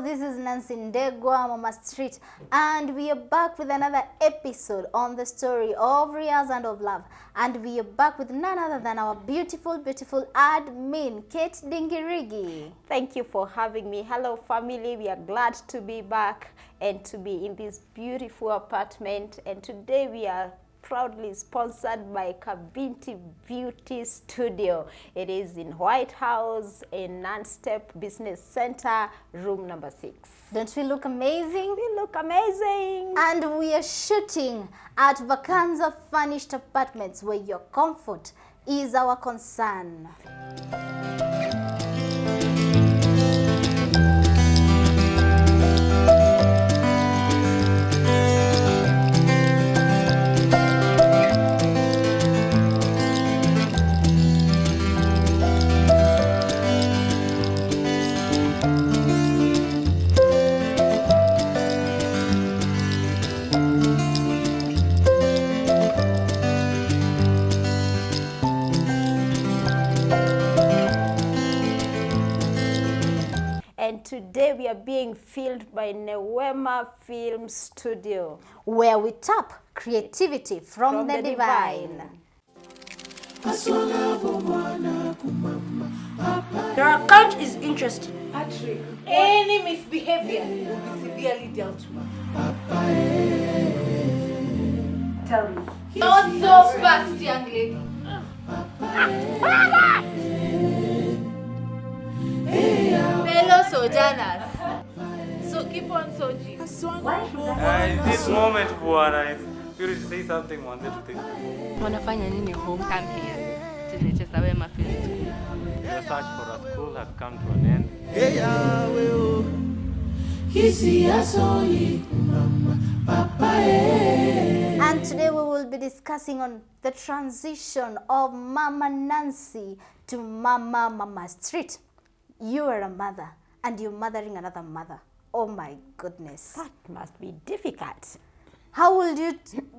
this is Nancy Ndegwa, Mama Street, and we are back with another episode on the story of Realz and of Love. And we are back with none other than our beautiful, beautiful admin, Kate Dingirigi. Thank you for having me. Hello, family. We are glad to be back and to be in this beautiful apartment. And today we are proudly sponsored by Kabinti Beauty Studio. It is in White House in Non-Step Business Center, room number 6. Don't we look amazing? We look amazing. And we are shooting at Vacanza Furnished Apartments, where your comfort is our concern. And today we are being filmed by Newema Film Studio, where we tap creativity from the divine. Your account is interesting. Patrick, any misbehavior will be severely dealt with. Tell me. Not so fast, young lady. Fellow sojourners, so keep on soji. In this moment, Buana, if you say something, wanted to think. Wanafanya nini home? Come here. Tunacheza Wema Film School. Your search for a school has come to an end. And today we will be discussing on the transition of Mama Nancy to Mama Street. You are a mother and you're mothering another mother. Oh my goodness. That must be difficult. How will you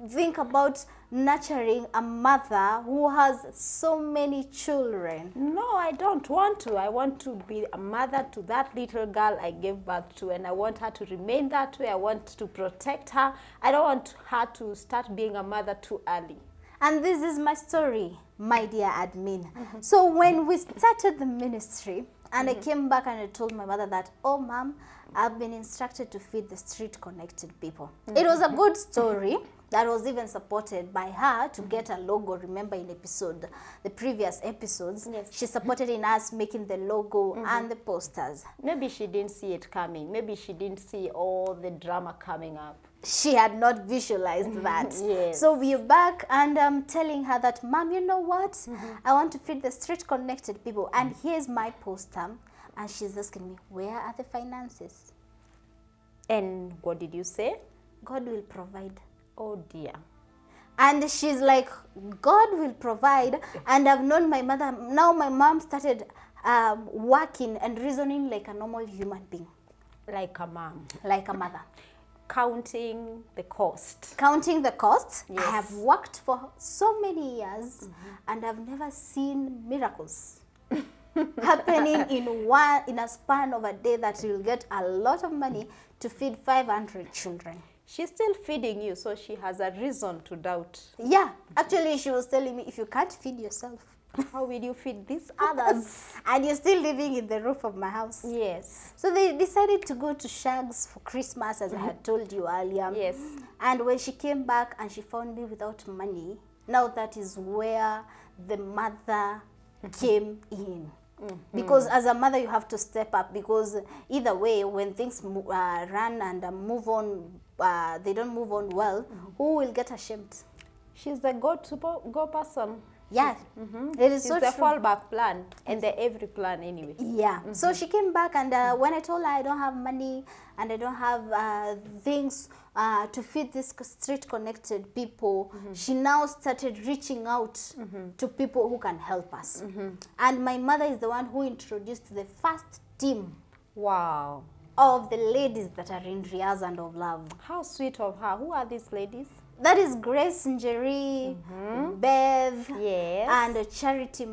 think about nurturing a mother who has so many children? No, I don't want to. I want to be a mother to that little girl I gave birth to, and I want her to remain that way. I want to protect her. I don't want her to start being a mother too early. And this is my story, my dear admin. So when we started the ministry, and I came back and I told my mother that, oh, Mom, I've been instructed to feed the street-connected people. It was a good story that was even supported by her to get a logo. Remember in the previous episodes, Yes. she supported in us making the logo and the posters. Maybe she didn't see it coming. Maybe she didn't see all the drama coming up. She had not visualized that. Yes. So we're back and I'm telling her that, Mom, you know what? I want to feed the street-connected people. And here's my poster. And she's asking me, where are the finances? And what did you say? God will provide. Oh dear. And she's like, God will provide. And I've known my mother. Now my mom started working and reasoning like a normal human being. Like a mom. Like a mother. Counting the cost. Counting the costs. Yes. I have worked for so many years and I've never seen miracles happening in a span of a day that you'll get a lot of money to feed 500 children. She's still feeding you, so she has a reason to doubt. Yeah, actually she was telling me, if you can't feed yourself, How will you feed these others? and you're still living in the roof of my house. Yes. So they decided to go to Shags for Christmas, as I had told you earlier. Yes. And when she came back and she found me without money, now that is where the mother came in. Because as a mother, you have to step up, because either way, when things run and move on, they don't move on well, who will get ashamed? She's the go person. Yeah, it is She's so the true. fallback plan and the every plan anyway. Yeah. So she came back, and when I told her I don't have money and I don't have things to feed these street-connected people, she now started reaching out to people who can help us. And my mother is the one who introduced the first team Wow. of the ladies that are in Realz and of Love. How sweet of her. Who are these ladies? That is Grace Njeri, Bev, Yes. and Charity,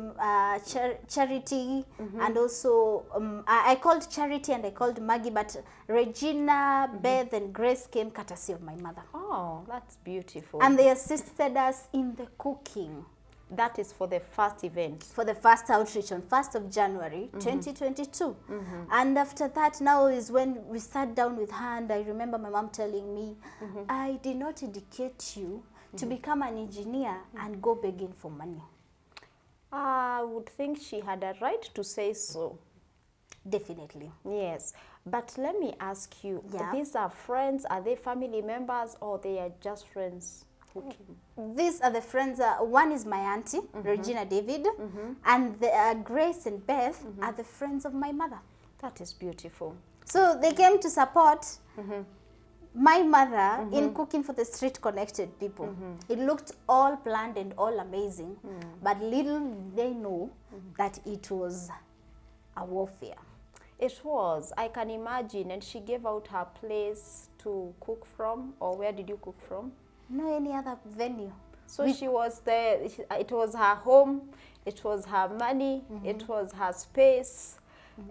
Charity, and also I called Charity and I called Maggie, but Regina, Bev, and Grace came courtesy of my mother. Oh, that's beautiful. And they assisted us in the cooking that is for the first event. for the first outreach on 1st of January 2022. And after that, now is when we sat down with her, and I remember my mom telling me, I did not educate you to become an engineer and go begging for money. I would think she had a right to say so. Definitely. Yes. But let me ask you, Yeah. these are friends, are they family members, or they are just friends who came? These are the friends. One is my auntie, Regina David, and the, Grace and Beth are the friends of my mother. That is beautiful. So they came to support my mother in cooking for the street connected people. It looked all planned and all amazing, but little did they know that it was a warfare. It was, I can imagine. And she gave out her place to cook from, or where did you cook from? No any other venue. So she was there, it was her home, it was her money, it was her space,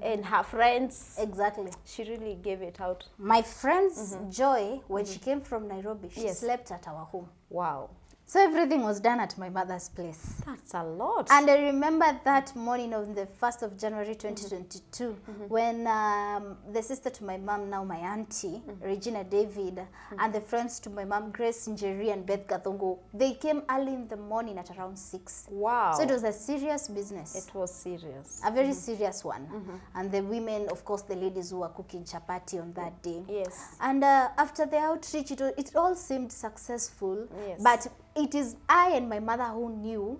and her friends. Exactly. She really gave it out. My friend's Joy, when she came from Nairobi, she Yes. slept at our home. Wow. So everything was done at my mother's place. That's a lot. And I remember that morning of the 1st of January 2022, when the sister to my mom, now my auntie, Regina David, and the friends to my mom, Grace Njeri and Beth Gathongo, they came early in the morning at around 6. Wow. So it was a serious business. It was serious. A very serious one. And the women, of course, the ladies who were cooking chapati on that day. Yes. And after the outreach, it all seemed successful. Yes. But it is I and my mother who knew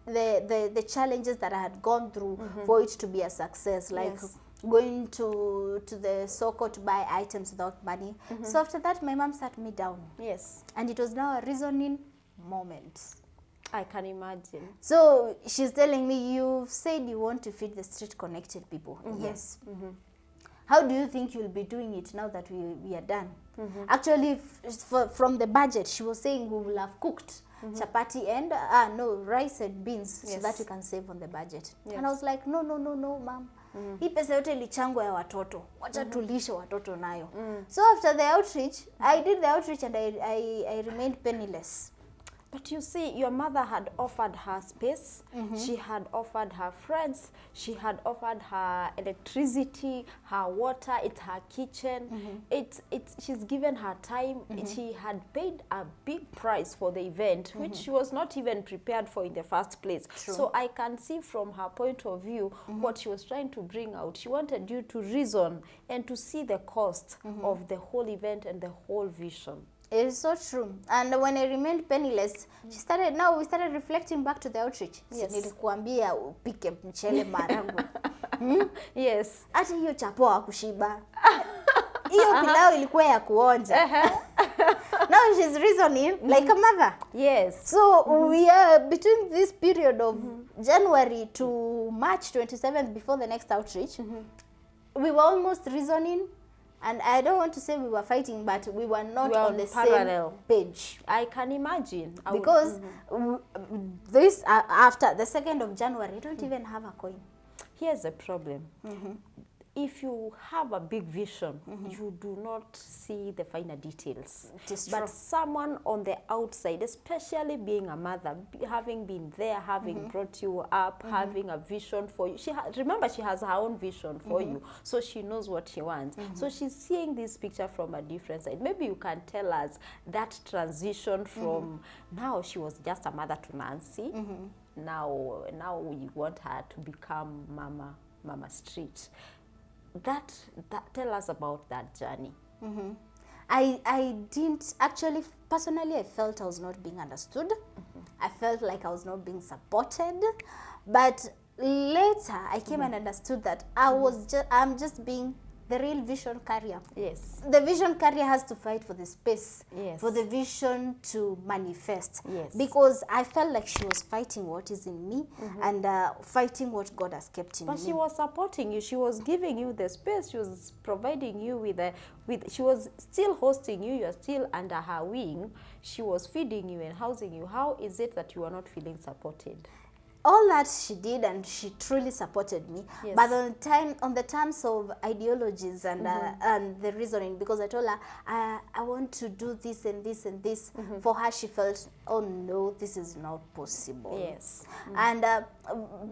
the challenges that I had gone through for it to be a success, like Yes. going to the Soko to buy items without money. So after that, my mom sat me down, Yes. and it was now a reasoning moment. I can imagine. So she's telling me, you said you want to feed the street connected people. Yes. How do you think you'll be doing it now that we are done? Actually, from the budget, she was saying we will have cooked chapati and rice and beans, so Yes. that we can save on the budget. Yes. And I was like, no, mom. Hii pesa yote ilichangwa ya watoto. Wacha tulishe watoto nayo. So after the outreach, I did the outreach and I remained penniless. But you see, your mother had offered her space, she had offered her friends, she had offered her electricity, her water, it's her kitchen, she's given her time, she had paid a big price for the event, which she was not even prepared for in the first place. True. So I can see from her point of view what she was trying to bring out. She wanted you to reason and to see the cost of the whole event and the whole vision. It is so true. And when I remained penniless, we started reflecting back to the outreach. Yes. Nilikuambia upike mchele maharagwe. Yes. Hata hiyo chapo hakushiba. Hiyo pilau ilikuwa ya kuonja. Now she's reasoning like a mother. Yes. So we are between this period of January to March 27th before the next outreach. We were almost reasoning. And I don't want to say we were fighting, but we were not We were on the parallel same page. I can imagine. I would- Because this, after the 2nd of January, I don't even have a coin. Here's the problem. If you have a big vision, you do not see the finer details. It is But true. someone on the outside, especially being a mother, having been there, having brought you up, having a vision for you. Remember, she has her own vision for you, so she knows what she wants. So she's seeing this picture from a different side. Maybe you can tell us that transition from now she was just a mother to Nancy. Now we want her to become Mama Street. That tell us about that journey. I didn't actually, personally, I felt I was not being understood. I felt like I was not being supported. But later, I came and understood that I'm just being the real vision carrier. Yes. The vision carrier has to fight for the space, Yes. for the vision to manifest. Yes. Because I felt like she was fighting what is in me and fighting what God has kept in But me. she was supporting you. She was giving you the space. She was providing you with she was still hosting you. You are still under her wing. She was feeding you and housing you. How is it that you are not feeling supported? All that she did, and she truly supported me. Yes. But on the terms of ideologies and the reasoning, because I told her I want to do this and this and this. For her, she felt, oh no, this is not possible. Yes. And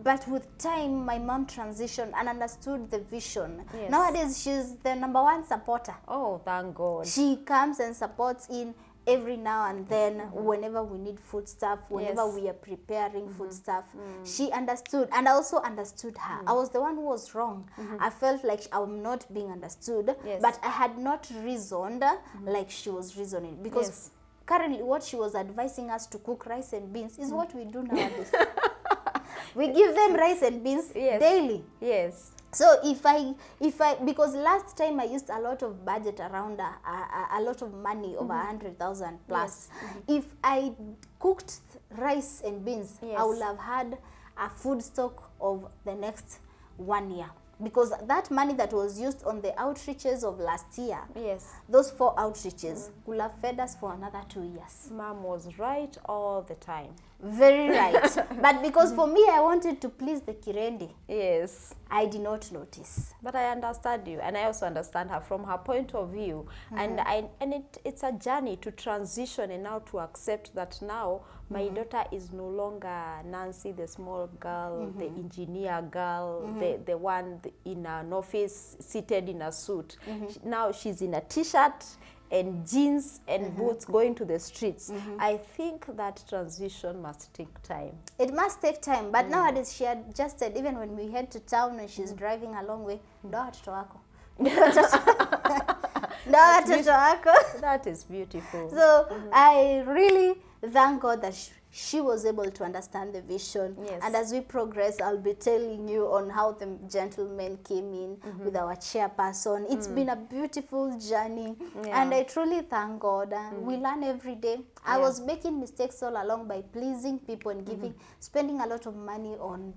but with time, my mom transitioned and understood the vision. Yes. Nowadays, she's the #1 supporter. Oh, thank God. She comes and supports in every now and then whenever we need food stuff, whenever Yes. we are preparing food stuff. She understood, and I also understood her. I was the one who was wrong. I felt like I'm not being understood, Yes. but I had not reasoned like she was reasoning, because Yes. currently what she was advising us to cook rice and beans is what we do nowadays. We give them rice and beans Yes. daily. Yes. So if I because last time I used a lot of budget around a lot of money over 100,000 plus. If I cooked rice and beans, Yes. I would have had a food stock of the next 1 year, because that money that was used on the outreaches of last year, Yes. those 4 outreaches will have fed us for another 2 years. Mom was right all the time. Very right. But because for me, I wanted to please the Kirendi, Yes. I did not notice. But I understand you, and I also understand her from her point of view. And it's a journey to transition and now to accept that now my daughter is no longer Nancy, the small girl, the engineer girl, the one in an office seated in a suit. Now she's in a t-shirt and jeans and boots going to the streets. I think that transition must take time. It must take time, but nowadays she adjusted. Even when we head to town and she's driving a long way, ndo watoto wako. Ndo watoto wako. That is beautiful. So I really thank God that she was able to understand the vision. Yes. And as we progress, I'll be telling you on how the gentlemen came in with our chairperson. It's been a beautiful journey. Yeah. And I truly thank God. We learn every day. I was making mistakes all along by pleasing people and giving, spending a lot of money on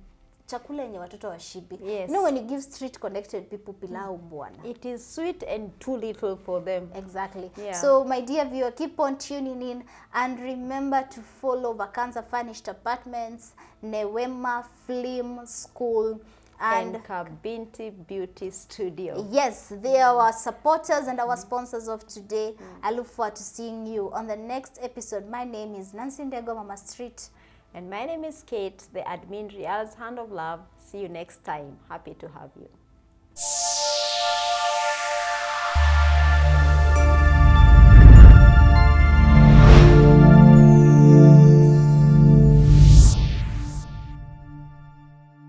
chakula yenye watoto washibi. Yes. You know, when you give street connected people pilau bwana. It is sweet and too little for them. Exactly. Yeah. So, my dear viewer, keep on tuning in and remember to follow Vacanza Furnished Apartments, Newema Film School, And Kabinti Beauty Studio. yes, they are our supporters and our sponsors of today. I look forward to seeing you on the next episode. My name is Nancy Ndego, Mama Street. And my name is Kate, the admin Realz Hand of Love. See you next time. Happy to have you.